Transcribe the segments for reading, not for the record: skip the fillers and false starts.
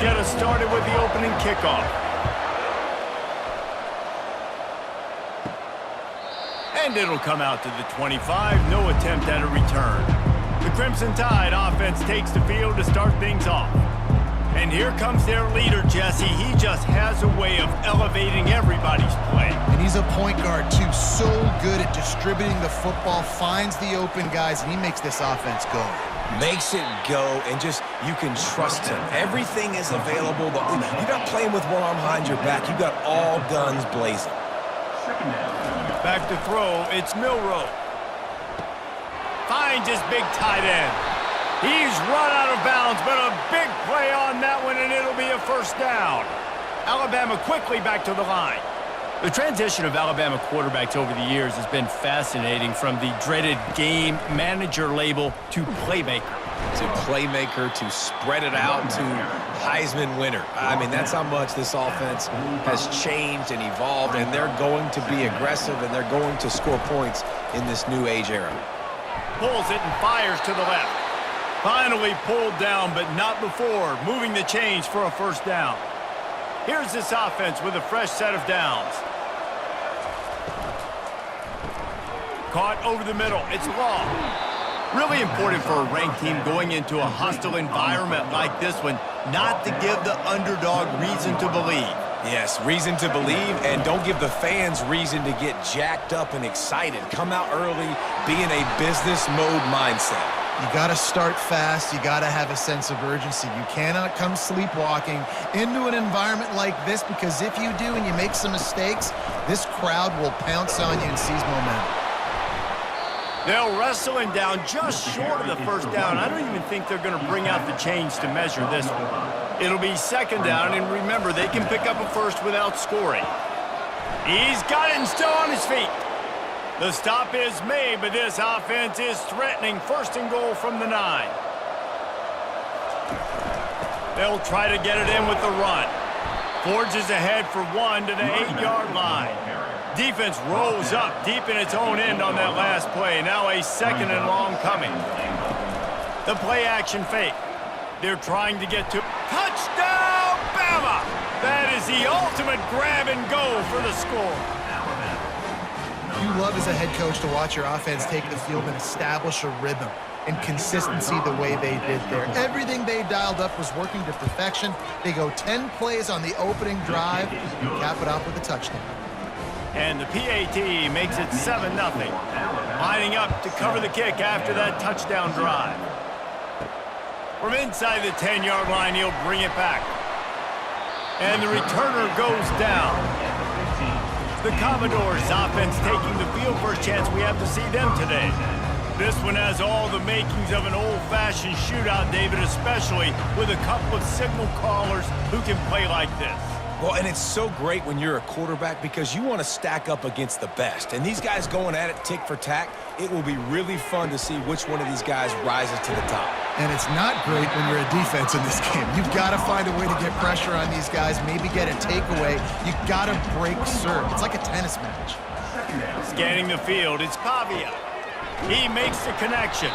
get us started with the opening kickoff. And it'll come out to the 25. No attempt at a return. The Crimson Tide offense takes the field to start things off. And here comes their leader, Jesse. He just has a way of elevating everybody's play. And he's a point guard, too. So good at distributing the football, finds the open guys, and he makes this offense go. Makes it go, and just, you can trust him. Everything is available. You're not playing with one arm behind your back. You've got all guns blazing. Back to throw, it's Milroe. Finds his big tight end. He's run out of bounds, but a big play on that one, and it'll be a first down. Alabama quickly back to the line. The transition of Alabama quarterbacks over the years has been fascinating, from the dreaded game manager label to playmaker. To playmaker, to spread it out, to Heisman winner. I mean, that's how much this offense has changed and evolved, and they're going to be aggressive, and they're going to score points in this new age era. Pulls it and fires to the left. Finally pulled down, but not before moving the chains for a first down. Here's this offense with a fresh set of downs. Caught over the middle. It's long. Really important for a ranked team going into a hostile environment like this one not to give the underdog reason to believe. Yes, reason to believe, and don't give the fans reason to get jacked up and excited. Come out early, be in a business mode mindset. You got to start fast. You got to have a sense of urgency. You cannot come sleepwalking into an environment like this, because if you do and you make some mistakes, this crowd will pounce on you and seize momentum. They'll wrestle him down just short of the first down. I don't even think they're going to bring out the chains to measure this one. It'll be second down, and remember, they can pick up a first without scoring. He's got it and still on his feet. The stop is made, but this offense is threatening. First and goal from the 9. They'll try to get it in with the run. Forges ahead for 1 to the 8-yard line. Defense rolls up deep in its own end on that last play. Now a second and long coming. The play action fake. They're trying to get to touchdown, Bama! That is the ultimate grab and go for the score. You love as a head coach to watch your offense take the field and establish a rhythm and consistency the way they did there. Everything they dialed up was working to perfection. They go 10 plays on the opening drive and cap it off with a touchdown. And the PAT makes it 7-0. Lining up to cover the kick after that touchdown drive. From inside the 10-yard line, he'll bring it back. And the returner goes down. The Commodores offense taking the field. First chance we have to see them today. This one has all the makings of an old-fashioned shootout, David, especially with a couple of signal callers who can play like this. Well, and it's so great when you're a quarterback, because you want to stack up against the best. And these guys going at it tick for tack, it will be really fun to see which one of these guys rises to the top. And it's not great when you're a defense in this game. You've got to find a way to get pressure on these guys, maybe get a takeaway. You've got to break serve. It's like a tennis match. Scanning the field, it's Pavia. He makes the connection.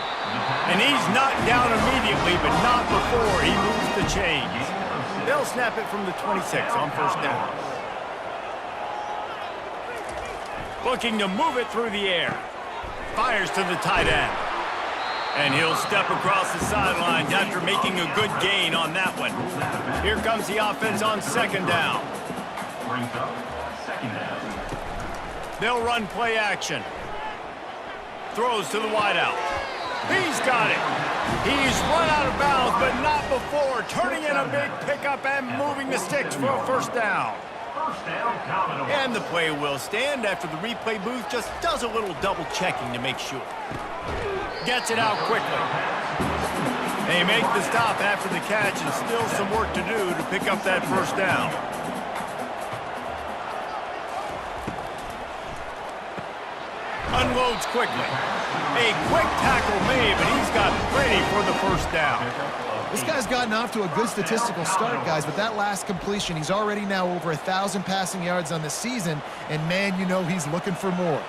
And he's knocked down immediately, but not before he moves the chains. They'll snap it from the 26 on first down. Looking to move it through the air. Fires to the tight end. And he'll step across the sidelines after making a good gain on that one. Here comes the offense on second down. They'll run play action. Throws to the wideout. He's got it. He's run out of bounds, but not before. Turning in a big pickup and moving the sticks for a first down. And the play will stand after the replay booth just does a little double checking to make sure. Gets it out quickly. They make the stop after the catch, and still some work to do to pick up that first down. Unloads quickly. A quick tackle made, but he's got plenty for the first down. This guy's gotten off to a good statistical start, guys, but that last completion, he's already now over 1,000 passing yards on the season, and man, you know he's looking for more.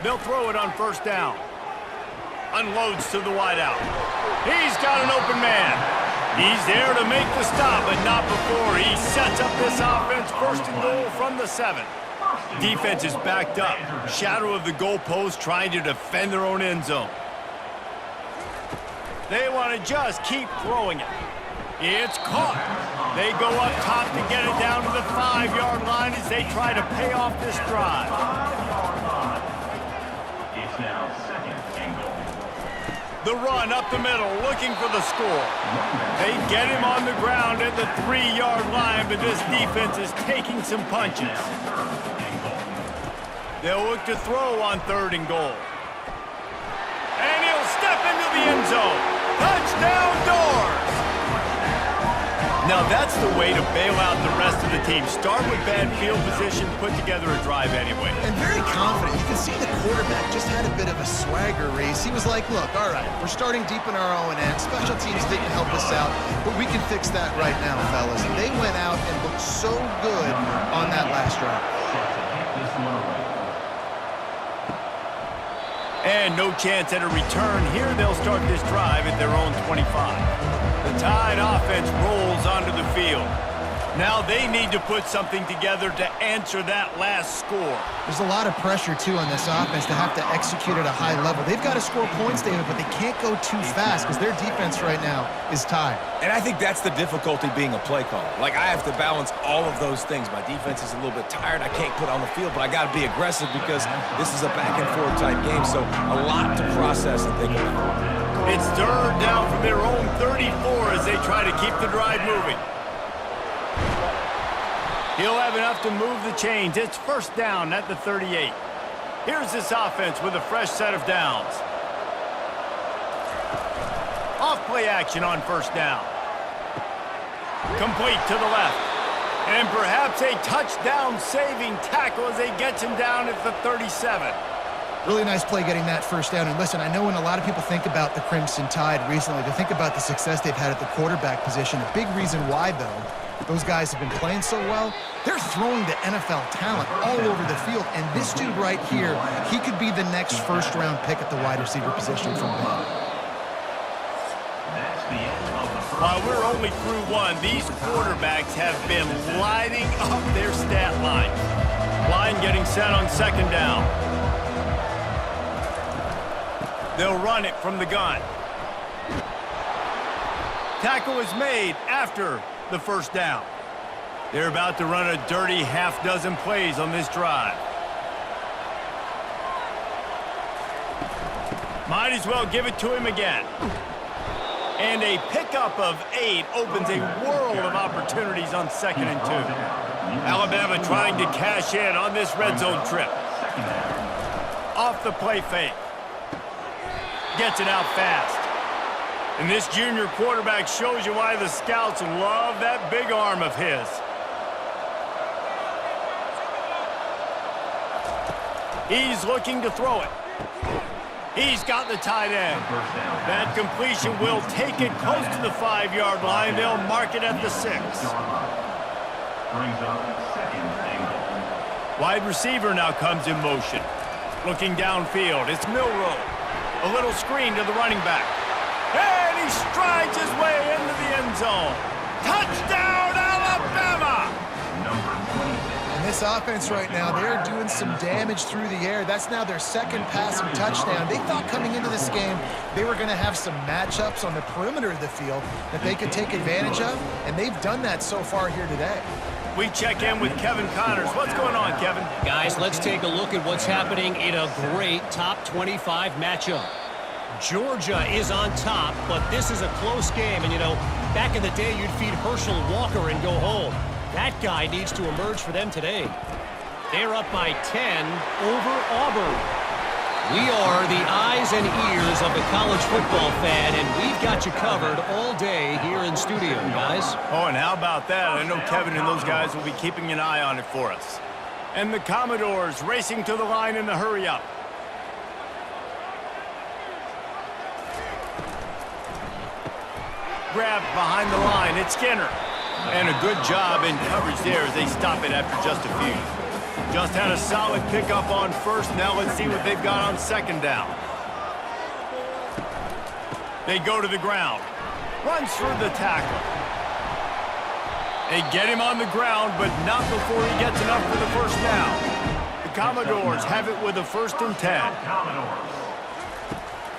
They'll throw it on first down. Unloads to the wideout. He's got an open man. He's there to make the stop, but not before. He sets up this offense first and goal from the 7. Defense is backed up. Shadow of the goalpost trying to defend their own end zone. They want to just keep throwing it. It's caught. They go up top to get it down to the 5-yard line as they try to pay off this drive. It's now second and goal. The run up the middle, looking for the score. They get him on the ground at the 3-yard line, but this defense is taking some punches. They'll look to throw on 3rd and goal. And he'll step into the end zone. Touchdown Doors! Now that's the way to bail out the rest of the team. Start with bad field position, put together a drive anyway. And very confident. You can see the quarterback just had a bit of a swagger race. He was like, look, all right, we're starting deep in our own end. Special teams didn't help us out, but we can fix that right now, fellas. And they went out and looked so good on that last drive. And no chance at a return. Here they'll start this drive at their own 25. The Tide offense rolls onto the field. Now they need to put something together to answer that last score. There's a lot of pressure, too, on this offense to have to execute at a high level. They've got to score points, David, but they can't go too fast because their defense right now is tired. And I think that's the difficulty being a play caller. Like, I have to balance all of those things. My defense is a little bit tired. I can't put on the field, but I got to be aggressive because this is a back-and-forth type game, so a lot to process and think about. It's 3rd down from their own 34 as they try to keep the drive moving. He'll have enough to move the chains. It's 1st down at the 38. Here's this offense with a fresh set of downs. Off-play action on 1st down. Complete to the left. And perhaps a touchdown-saving tackle as they gets him down at the 37. Really nice play getting that 1st down. And listen, I know when a lot of people think about the Crimson Tide recently, they think about the success they've had at the quarterback position. A big reason why, though, those guys have been playing so well, they're throwing to NFL talent all over the field. And this dude right here, he could be the next 1st-round pick at the wide receiver position from Baylor. While we're only through one, these quarterbacks have been lighting up their stat line. Line getting set on 2nd down. They'll run it from the gun. Tackle is made after the 1st down. They're about to run a dirty half-dozen plays on this drive. Might as well give it to him again. And a pickup of 8 opens a world of opportunities on 2nd and 2. Alabama trying to cash in on this red zone trip. Off the play fake. Gets it out fast. And this junior quarterback shows you why the scouts love that big arm of his. He's looking to throw it. He's got the tight end. That completion will take it close to the 5-yard line. They'll mark it at the 6. Wide receiver now comes in motion. Looking downfield, it's Milroe. A little screen to the running back. And he strides his way into the end zone. Touchdown, Alabama! And this offense right now, they're doing some damage through the air. That's now their 2nd passing touchdown. They thought coming into this game they were going to have some matchups on the perimeter of the field that they could take advantage of, and they've done that so far here today. We check in with Kevin Connors. What's going on, Kevin? Guys, let's take a look at what's happening in a great top 25 matchup. Georgia is on top, but this is a close game. And, you know, back in the day, you'd feed Herschel Walker and go home. That guy needs to emerge for them today. They're up by 10 over Auburn. We are the eyes and ears of the college football fan, and we've got you covered all day here in studio, guys. Oh, and how about that? I know Kevin and those guys will be keeping an eye on it for us. And the Commodores racing to the line in the hurry-up. Grabbed behind the line, it's Skinner. And a good job in coverage there as they stop it after just a few. Just had a solid pickup on 1st. Now let's see what they've got on 2nd down. They go to the ground. runs through the tackle. They get him on the ground, but not before he gets enough for the first down. The Commodores have it with a 1st and 10.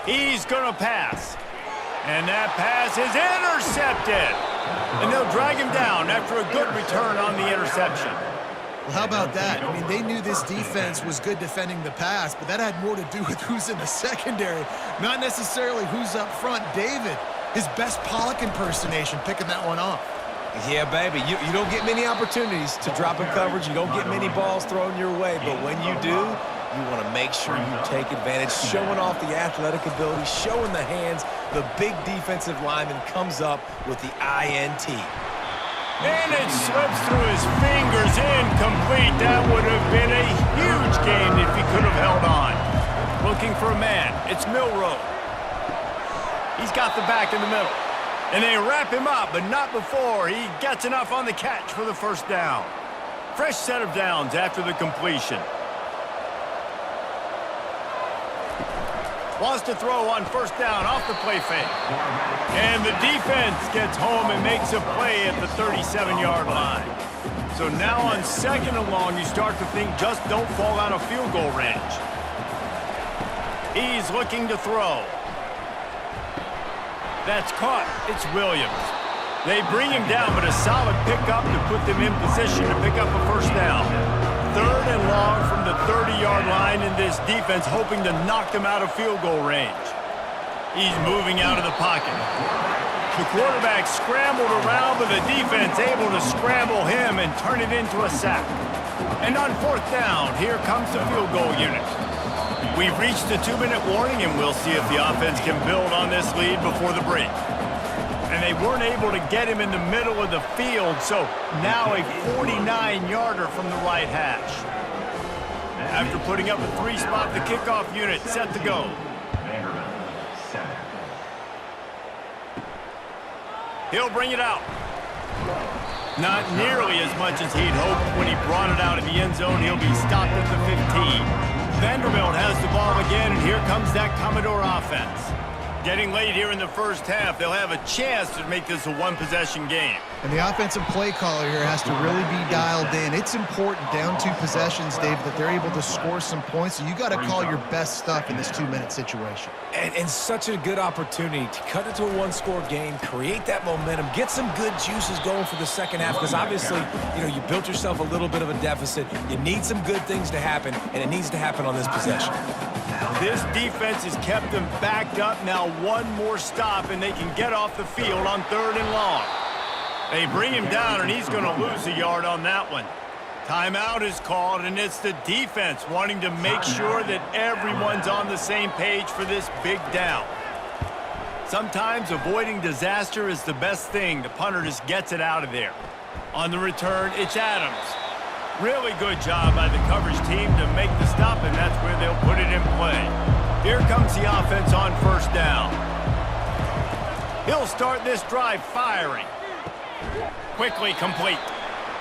He's going to pass. And that pass is intercepted. And they'll drag him down after a good return on the interception. Well, how about that? I mean, they knew this defense was good defending the pass, but that had more to do with who's in the secondary, not necessarily who's up front. David, his best Pollock impersonation, picking that one off. Yeah, baby, you don't get many opportunities to drop in coverage. You don't get many balls thrown your way, but when you do, you want to make sure you take advantage, showing off the athletic ability, showing the hands. The big defensive lineman comes up with the INT. And it slips through his fingers, incomplete. That would have been a huge game if he could have held on. Looking for a man. It's Milroe. He's got the back in the middle. And they wrap him up, but not before he gets enough on the catch for the first down. Fresh set of downs after the completion. Wants to throw on first down off the play fake. And the defense gets home and makes a play at the 37-yard line. So now on 2nd and long, you start to think just don't fall out of field goal range. He's looking to throw. That's caught. It's Williams. They bring him down, but a solid pickup to put them in position to pick up a first down. 3rd and long from the 30-yard line, and this defense hoping to knock them out of field goal range. He's moving out of the pocket. The quarterback scrambled around, but the defense able to scramble him and turn it into a sack. And on 4th down, here comes the field goal unit. We've reached the 2-minute warning, and we'll see if the offense can build on this lead before the break. And they weren't able to get him in the middle of the field, so now a 49-yarder from the right hash. After putting up a 3-spot, the kickoff unit set to go. Vanderbilt, 7. He'll bring it out. Not nearly as much as he'd hoped when he brought it out of the end zone. He'll be stopped at the 15. Vanderbilt has the ball again, and here comes that Commodore offense. Getting late here in the first half, they'll have a chance to make this a one-possession game. And the offensive play caller here has to really be dialed in. It's important down 2 possessions, Dave, that they're able to score some points. So you got to call your best stuff in this 2-minute situation. And such a good opportunity to cut it to a 1-score game, create that momentum, get some good juices going for the second half, because obviously, you built yourself a little bit of a deficit. You need some good things to happen, and it needs to happen on this possession. This defense has kept them backed up. Now one more stop, and they can get off the field on 3rd and long. They bring him down, and he's going to lose a yard on that one. Timeout is called, and it's the defense wanting to make sure that everyone's on the same page for this big down. Sometimes avoiding disaster is the best thing. The punter just gets it out of there. On the return, it's Adams. Really good job by the coverage team to make the stop, and that's where they'll put it in play. Here comes the offense on first down. He'll start this drive firing. Quickly complete.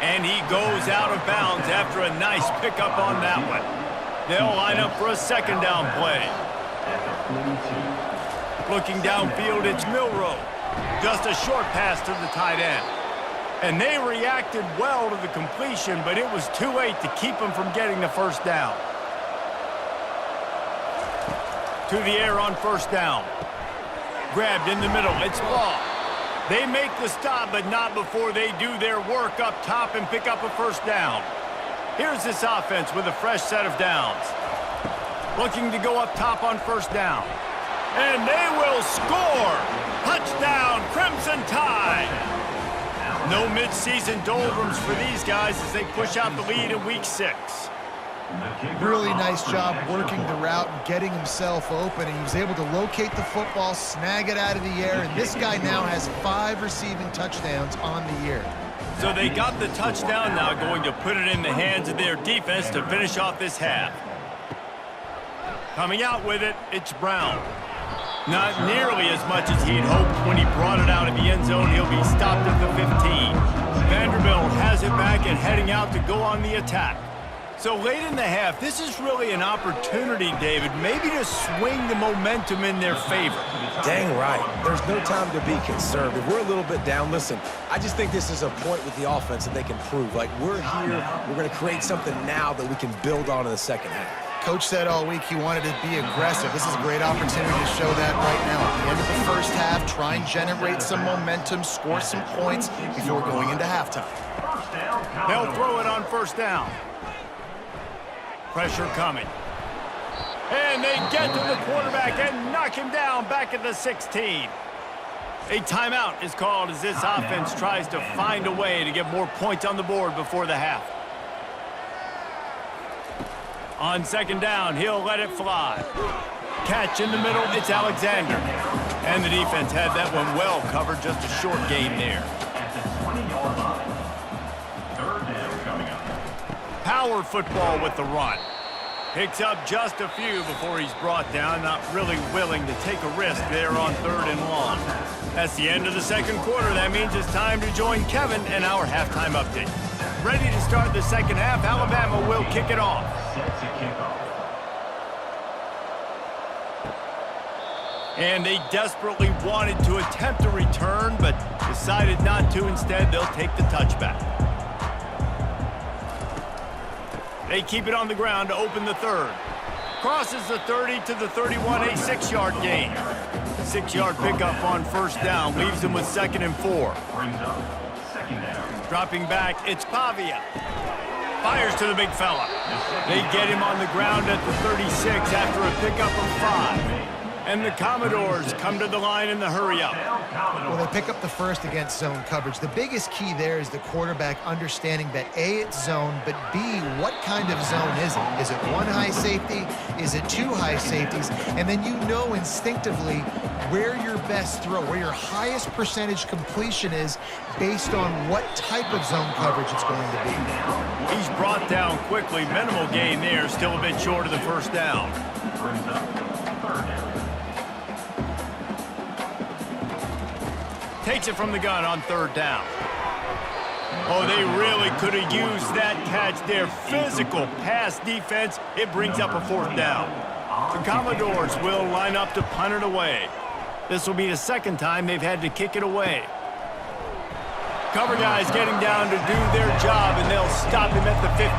And he goes out of bounds after a nice pickup on that one. They'll line up for a 2nd down play. Looking downfield, it's Milroe. Just a short pass to the tight end. And they reacted well to the completion, but it was too late to keep them from getting the first down. To the air on first down. Grabbed in the middle, it's Law. They make the stop, but not before they do their work up top and pick up a first down. Here's this offense with a fresh set of downs. Looking to go up top on first down. And they will score! Touchdown, Crimson Tide! No midseason doldrums for these guys as they push out the lead in Week 6. Really nice job working the route and getting himself open, and he was able to locate the football, snag it out of the air, and this guy now has 5 receiving touchdowns on the year. So they got the touchdown, now going to put it in the hands of their defense to finish off this half. Coming out with it, it's Brown. Not nearly as much as he'd hoped when he brought it out of the end zone. He'll be stopped at the 15. Vanderbilt has it back and heading out to go on the attack. So late in the half, this is really an opportunity, David, maybe to swing the momentum in their favor. Dang right. There's no time to be concerned. If we're a little bit down, listen, I just think this is a point with the offense that they can prove. Like, we're here, we're going to create something now that we can build on in the second half. Coach said all week he wanted to be aggressive. This is a great opportunity to show that right now. At the end of the first half, try and generate some momentum, score some points before going into halftime. They'll throw it on first down. Pressure coming. And they get to the quarterback and knock him down back at the 16. A timeout is called as this offense tries to find a way to get more points on the board before the half. On second down, he'll let it fly. Catch in the middle, it's Alexander. And the defense had that one well covered, just a short gain there. At the 20-yard line. Third down coming up. Power football with the run. Picks up just a few before he's brought down, not really willing to take a risk there on third and long. That's the end of the second quarter. That means it's time to join Kevin and our halftime update. Ready to start the second half, Alabama will kick it off. Set to kick off. And they desperately wanted to attempt a return, but decided not to. Instead, they'll take the touchback. They keep it on the ground to open the third. Crosses the 30 to the 31, a 6-yard gain. 6-yard pickup on first down, leaves them with 2nd and 4. Brings up second down. Dropping back, it's Pavia. Fires to the big fella. They get him on the ground at the 36 after a pickup of 5. And the Commodores come to the line in the hurry-up. Well, they pick up the first against zone coverage. The biggest key there is the quarterback understanding that A, it's zone, but B, what kind of zone is it? Is it one high safety? Is it two high safeties? And then you know instinctively where your best throw, where your highest percentage completion is based on what type of zone coverage it's going to be. He's brought down quickly. Minimal gain there, still a bit short of the first down. Brings up third down. Takes it from the gun on third down. Oh, they really could have used that catch there. Physical pass defense. It brings up a fourth down. The Commodores will line up to punt it away. This will be the second time they've had to kick it away. Cover guys getting down to do their job, and they'll stop him at the 15.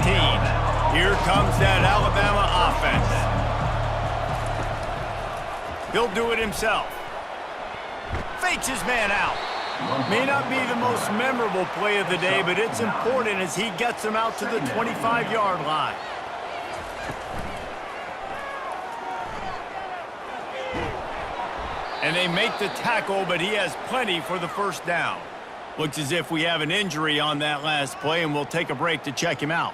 Here comes that Alabama offense. He'll do it himself. Fakes his man out. May not be the most memorable play of the day, but it's important as he gets him out to the 25-yard line. And they make the tackle, but he has plenty for the first down. Looks as if we have an injury on that last play, and we'll take a break to check him out.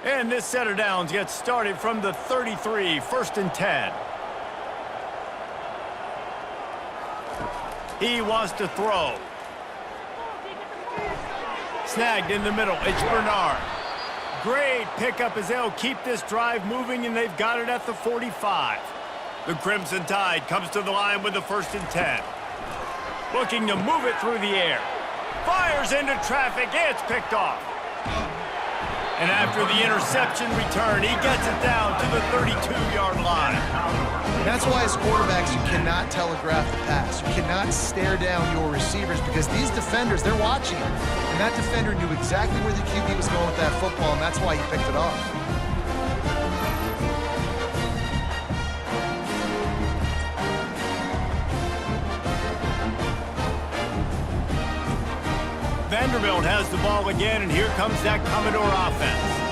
And this set of downs gets started from the 33, 1st and 10. He wants to throw. Snagged in the middle. It's Bernard. Great pickup as they'll keep this drive moving, and they've got it at the 45. The Crimson Tide comes to the line with the 1st and 10. Looking to move it through the air. Fires into traffic. It's picked off. And after the interception return, he gets it down to the 32-yard line. That's why as quarterbacks, you cannot telegraph the pass. You cannot stare down your receivers because these defenders, they're watching him. And that defender knew exactly where the QB was going with that football, and that's why he picked it off. Vanderbilt has the ball again, and here comes that Commodore offense.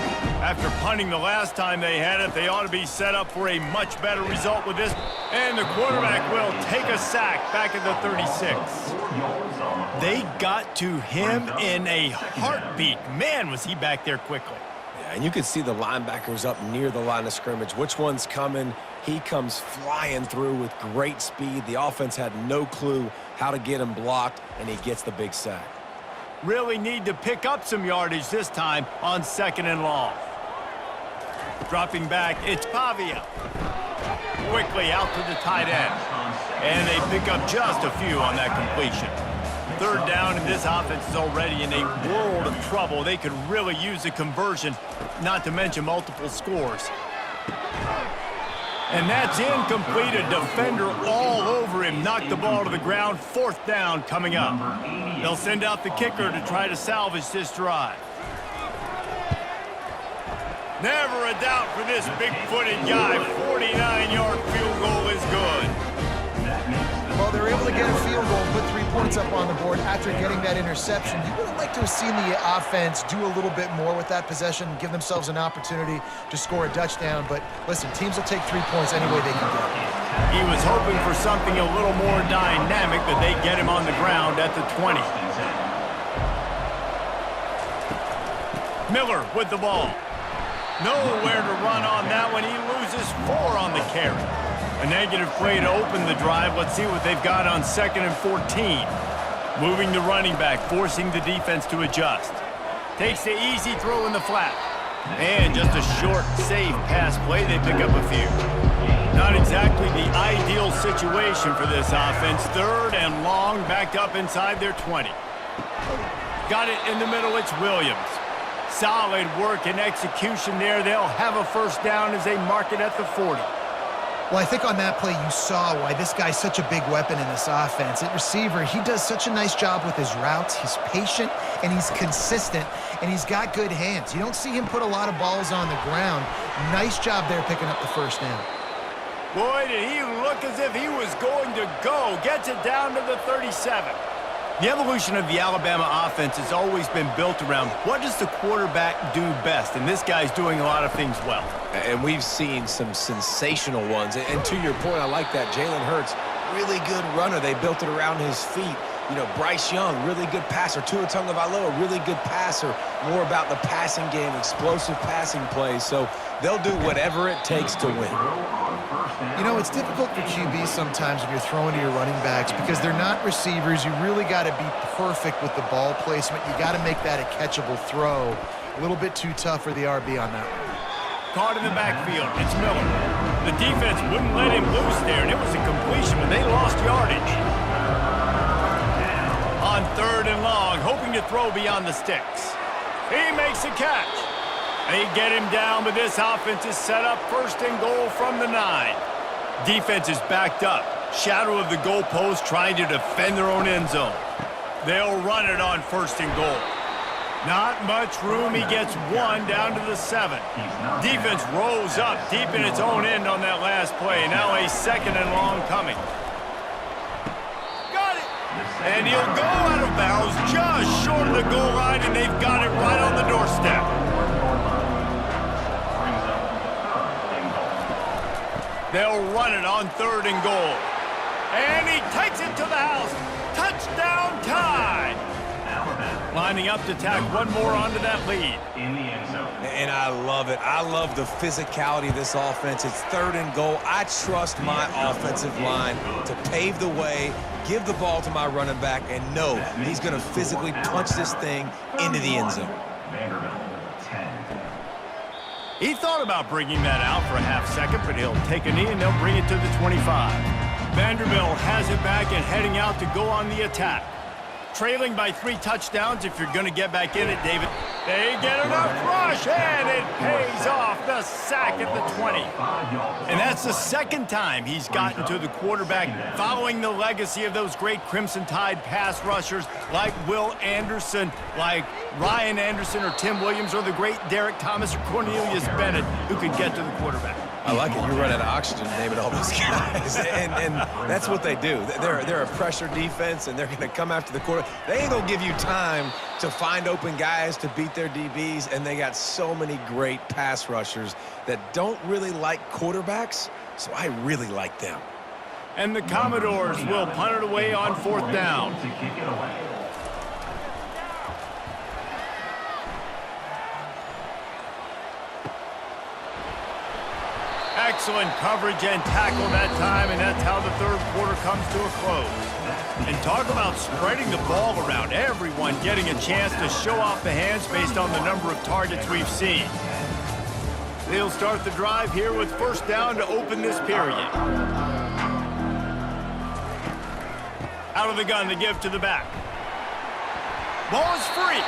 After punting the last time they had it, they ought to be set up for a much better result with this. And the quarterback will take a sack back at the 36. They got to him in a heartbeat. Man, was he back there quickly. Yeah, and you could see the linebackers up near the line of scrimmage. Which one's coming? He comes flying through with great speed. The offense had no clue how to get him blocked, and he gets the big sack. Really need to pick up some yardage this time on 2nd and long. Dropping back, it's Pavia. Quickly out to the tight end. And they pick up just a few on that completion. 3rd down, and this offense is already in a world of trouble. They could really use a conversion, not to mention multiple scores. And that's incomplete. A defender all over him. Knocked the ball to the ground. 4th down coming up. They'll send out the kicker to try to salvage this drive. Never a doubt for this big-footed guy. 49-yard field goal is good. Well, they're able to get a field goal, put 3 points up on the board after getting that interception. You would have liked to have seen the offense do a little bit more with that possession and give themselves an opportunity to score a touchdown. But listen, teams will take 3 points any way they can get it. He was hoping for something a little more dynamic, but they get him on the ground at the 20. Miller with the ball. Nowhere to run on that one. He loses 4 on the carry. A negative play to open the drive. Let's see what they've got on 2nd and 14. Moving the running back, forcing the defense to adjust. Takes the easy throw in the flat. And just a short, safe pass play. They pick up a few. Not exactly the ideal situation for this offense. 3rd and long, backed up inside their 20. Got it in the middle. It's Williams. Solid work and execution there. They'll have a 1st down as they mark it at the 40. Well, I think on that play you saw why this guy's such a big weapon in this offense. At receiver, he does such a nice job with his routes. He's patient, and he's consistent, and he's got good hands. You don't see him put a lot of balls on the ground. Nice job there picking up the 1st down. Boy, did he look as if he was going to go. Gets it down to the 37. The evolution of the Alabama offense has always been built around what does the quarterback do best, and this guy's doing a lot of things well. And we've seen some sensational ones. And to your point, I like that. Jalen Hurts, really good runner. They built it around his feet. You know, Bryce Young, really good passer. Tua Tagovailoa, really good passer. More about the passing game, explosive passing plays. So they'll do whatever it takes to win. You know, it's difficult for QBs sometimes when you're throwing to your running backs because they're not receivers. You really got to be perfect with the ball placement. You got to make that a catchable throw. A little bit too tough for the RB on that one. Caught in the backfield. It's Miller. The defense wouldn't let him loose there, and it was a completion, but they lost yardage. On 3rd and long, hoping to throw beyond the sticks. He makes a catch. They get him down, but this offense is set up 1st and goal from the 9. Defense is backed up. Shadow of the goalpost trying to defend their own end zone. They'll run it on 1st and goal. Not much room. He gets 1 down to the 7. Defense rose up deep in its own end on that last play. Now a 2nd and long coming. Got it. And he'll go out of bounds just short of the goal line, and they've got it right on the doorstep. They'll run it on 3rd and goal. And he takes it to the house. Touchdown tie. Lining up to tack one more onto that lead. In the end zone. And I love it. I love the physicality of this offense. It's 3rd and goal. I trust my offensive line to pave the way, give the ball to my running back, and know he's going to physically punch this thing into the end zone. Vanderbilt, 10. He thought about bringing that out for a half second, but he'll take a knee and they'll bring it to the 25. Vanderbilt has it back and heading out to go on the attack. Trailing by 3 touchdowns if you're going to get back in it, David. They get enough rush, and it pays off. The sack at the 20. And that's the 2nd time he's gotten to the quarterback, following the legacy of those great Crimson Tide pass rushers like Will Anderson, like Ryan Anderson or Tim Williams, or the great Derek Thomas or Cornelius Bennett, who could get to the quarterback. I like it. You run out of oxygen naming all those guys. and that's what they do. They're a pressure defense, and they're going to come after the quarterback. They ain't going to give you time to find open guys to beat their DBs, and they got so many great pass rushers that don't really like quarterbacks, so I really like them. And the Commodores will punt it away on 4th down. To kick it away. Excellent coverage and tackle that time, and that's how the 3rd quarter comes to a close. And talk about spreading the ball around. Everyone getting a chance to show off the hands based on the number of targets we've seen. They'll start the drive here with 1st down to open this period. Out of the gun to give to the back. Ball is free.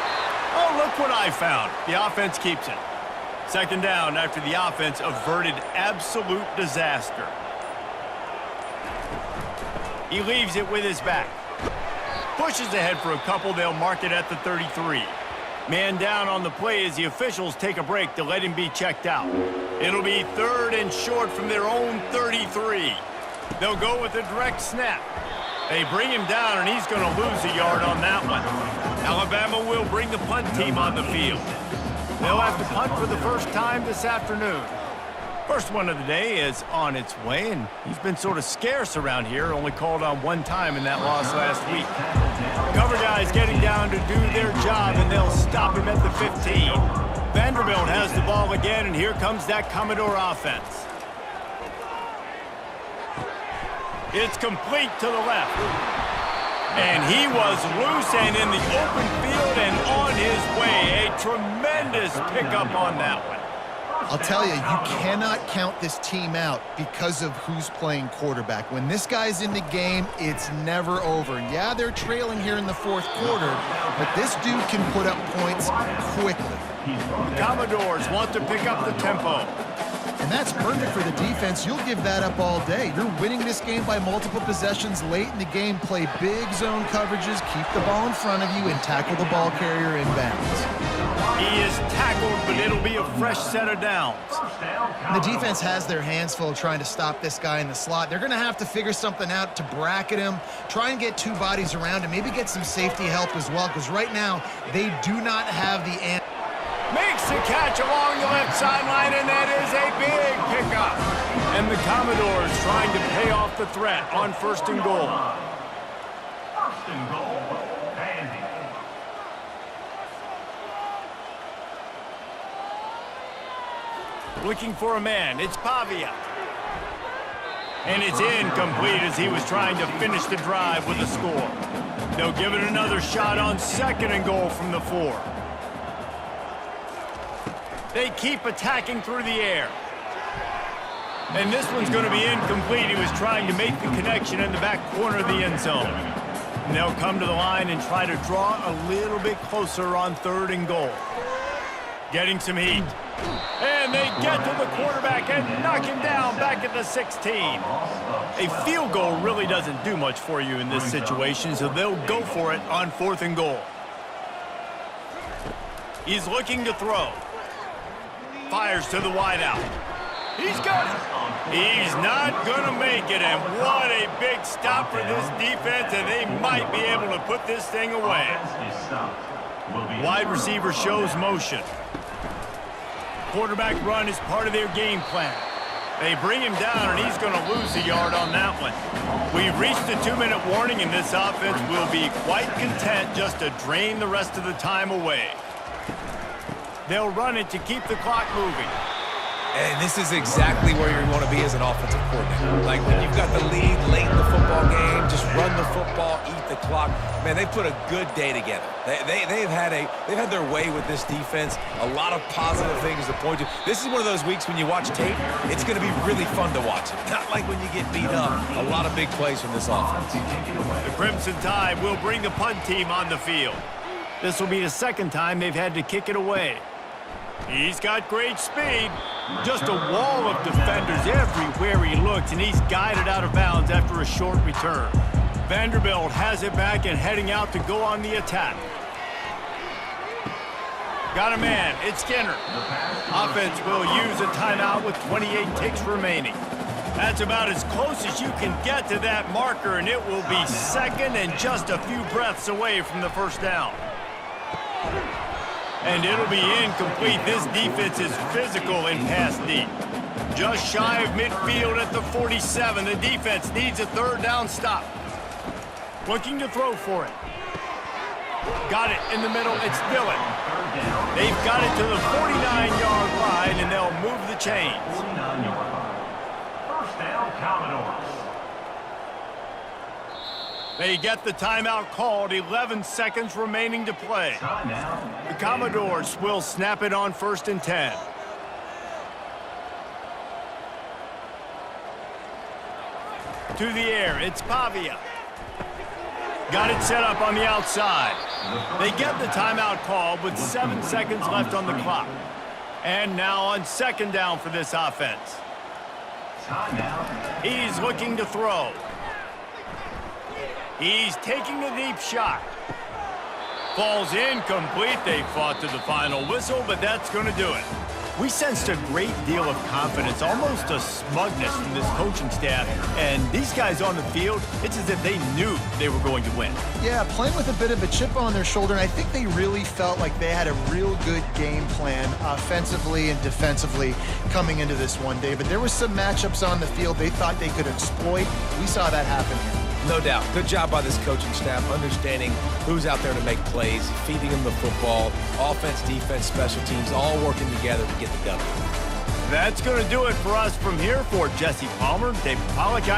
Oh, look what I found. The offense keeps it. Second down after the offense averted absolute disaster. He leaves it with his back. Pushes ahead for a couple. They'll mark it at the 33. Man down on the play as the officials take a break to let him be checked out. It'll be 3rd and short from their own 33. They'll go with a direct snap. They bring him down, and he's going to lose a yard on that one. Alabama will bring the punt team on the field. They'll have to punt for the first time this afternoon. First one of the day is on its way, and he's been sort of scarce around here, only called on one time in that loss last week. Cover guys getting down to do their job, and they'll stop him at the 15. Vanderbilt has the ball again, and here comes that Commodore offense. It's complete to the left. And he was loose and in the open field and on his way. A tremendous pickup on that one. I'll tell you, you cannot count this team out because of who's playing quarterback. When this guy's in the game, it's never over. Yeah, they're trailing here in the 4th quarter, but this dude can put up points quickly. The Commodores want to pick up the tempo. And that's perfect for the defense. You'll give that up all day. You're winning this game by multiple possessions late in the game. Play big zone coverages, keep the ball in front of you, and tackle the ball carrier in bounds. He is tackled, but it'll be a fresh set of downs. The defense has their hands full trying to stop this guy in the slot. They're going to have to figure something out to bracket him, try and get 2 bodies around him, maybe get some safety help as well, because right now they do not have the answer. Makes the catch along the left sideline, and that is a big pickup. And the Commodores trying to pay off the threat on 1st and goal. 1st and goal, Vandy. Looking for a man. It's Pavia. And it's incomplete as he was trying to finish the drive with a score. They'll give it another shot on 2nd and goal from the 4. They keep attacking through the air. And this one's going to be incomplete. He was trying to make the connection in the back corner of the end zone. And they'll come to the line and try to draw a little bit closer on 3rd and goal. Getting some heat. And they get to the quarterback and knock him down back at the 16. A field goal really doesn't do much for you in this situation, so they'll go for it on 4th and goal. He's looking to throw. Fires to the wideout. He's got it. He's not going to make it, and what a big stop for this defense, and they might be able to put this thing away. Wide receiver shows motion. Quarterback run is part of their game plan. They bring him down, and he's going to lose a yard on that one. We've reached the 2-minute warning, and this offense will be quite content just to drain the rest of the time away. They'll run it to keep the clock moving. And this is exactly where you want to be as an offensive coordinator. Like when you've got the lead late in the football game, just run the football, eat the clock. Man, they put a good day together. They've had their way with this defense. A lot of positive things to point to. This is one of those weeks when you watch tape, it's going to be really fun to watch it. Not like when you get beat up. A lot of big plays from this offense. The Crimson Tide will bring the punt team on the field. This will be the 2nd time they've had to kick it away. He's got great speed. Just a wall of defenders everywhere he looks, and he's guided out of bounds after a short return. Vanderbilt has it back and heading out to go on the attack. Got a man. It's Skinner. Offense will use a timeout with 28 ticks remaining. That's about as close as you can get to that marker, and it will be 2nd and just a few breaths away from the 1st down. And it'll be incomplete. This defense is physical and pass deep. Just shy of midfield at the 47. The defense needs a 3rd down stop. Looking to throw for it. Got it in the middle. It's Dillon. They've got it to the 49-yard line, and they'll move the chains. 49-yard line. 1st down, Commodores. They get the timeout called. 11 seconds remaining to play. The Commodores will snap it on 1st and 10. To the air, it's Pavia. Got it set up on the outside. They get the timeout called with 7 seconds left on the clock. And now on second down for this offense. He's looking to throw. He's taking the deep shot. Falls incomplete. They fought to the final whistle, but that's going to do it. We sensed a great deal of confidence, almost a smugness from this coaching staff. And these guys on the field, it's as if they knew they were going to win. Yeah, playing with a bit of a chip on their shoulder, and I think they really felt like they had a real good game plan offensively and defensively coming into this one day. But there was some matchups on the field they thought they could exploit. We saw that happen here. No doubt. Good job by this coaching staff, understanding who's out there to make plays, feeding them the football, offense, defense, special teams, all working together to get the W. That's going to do it for us from here. For Jesse Palmer, David Pollack,